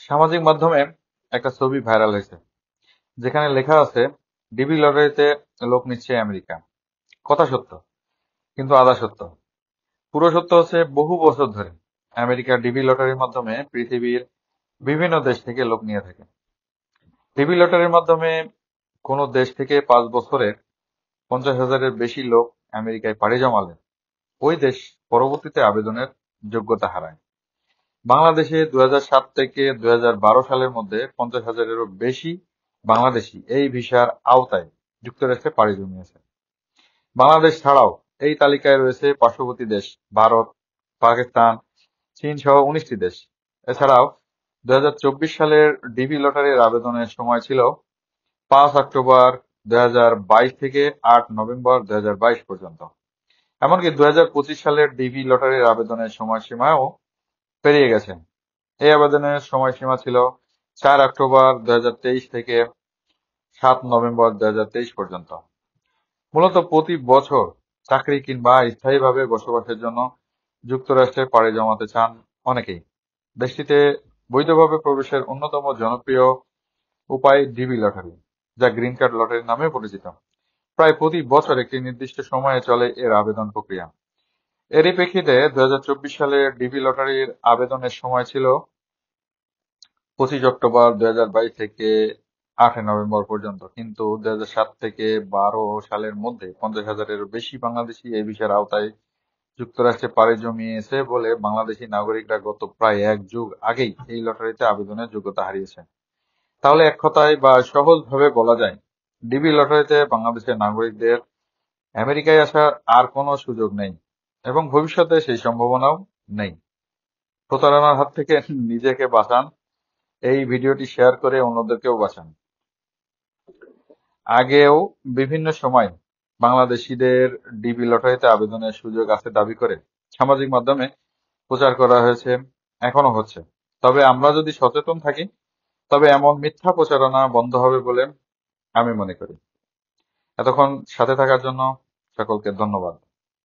সামাজিক মাধ্যমে একটা ছবি ভাইরাল হয়েছে যেখানে লেখা আছে ডিবি লটারিতে লোক নিচ্ছে আমেরিকা। কথা সত্য, কিন্তু আধা সত্য। পুরো সত্য হচ্ছে বহু বছর ধরে আমেরিকা ডিবি লটারির মাধ্যমে পৃথিবীর বিভিন্ন দেশ থেকে লোক নিয়ে থাকে। ডিবি লটারির মাধ্যমে কোনো দেশ থেকে 5 বছরে 50,000-এর বেশি লোক আমেরিকায় পাড়ি জমালে ওই দেশ পরবর্তীতে আবেদনের যোগ্যতা হারায়। বাংলাদেশে 2007 থেকে 2012 সালের মধ্যে 50,000-এরও বেশি বাংলাদেশি এই ভিসার আওতায় যুক্তরাষ্ট্রে পাড়ি জমিয়েছে। বাংলাদেশ ছাড়াও এই তালিকায় রয়েছে পার্শ্ববর্তী দেশ ভারত, পাকিস্তান, চীন সহ 19টি দেশ। এছাড়াও 2024 সালের ডিবি লটারির আবেদনের সময় ছিল 5 অক্টোবর 2022 থেকে 8 নভেম্বর 2022 পর্যন্ত। এমনকি 2025 সালের ডিবি লটারির আবেদনের সময়সীমাও পেরিয়ে গেছে। এই আবেদনের সময়সীমা ছিল 4 অক্টোবর 2023 থেকে 7 নভেম্বর 2023 পর্যন্ত। মূলত প্রতি বছর চাকরি কিংবা স্থায়ীভাবে বসবাসের জন্য যুক্তরাষ্ট্রে পাড়ি জমাতে চান অনেকেই। দেশটিতে বৈধভাবে প্রবেশের অন্যতম জনপ্রিয় উপায় ডিবি লটারি, যা গ্রিন কার্ড লটারি নামে পরিচিত। প্রায় প্রতি বছর একটি নির্দিষ্ট সময়ে চলে এর আবেদন প্রক্রিয়া। এরই প্রেক্ষিতে 2024 সালে ডিবি লটারির আবেদনের সময় ছিল 25 অক্টোবর 2022 থেকে 8 নভেম্বর পর্যন্ত। কিন্তু 2007 থেকে 12 সালের মধ্যে 50,000-এরও বেশি বাংলাদেশি এই ভিসার আওতায় যুক্তরাষ্ট্রে পাড়ি জমিয়েছে বলে বাংলাদেশি নাগরিকরা গত প্রায় 1 যুগ আগেই এই লটারিতে আবেদনের যোগ্যতা হারিয়েছে। তাহলে এক কথায় বা সহজভাবে বলা যায়, ডিবি লটারিতে বাংলাদেশের নাগরিকদের আমেরিকায় আসার আর কোনো সুযোগ নেই এবং ভবিষ্যতে সেই সম্ভাবনাও নেই। প্রতারণার হাত থেকে নিজেকে বাঁচান, এই ভিডিওটি শেয়ার করে অন্যদেরকেও বাঁচান। আগেও বিভিন্ন সময় বাংলাদেশিদের ডিবি লটারিতে আবেদনের সুযোগ আছে দাবি করে সামাজিক মাধ্যমে প্রচার করা হয়েছে, এখনো হচ্ছে। তবে আমরা যদি সচেতন থাকি তবে এমন মিথ্যা প্রচারণা বন্ধ হবে বলে আমি মনে করি। এতক্ষণ সাথে থাকার জন্য সকলকে ধন্যবাদ।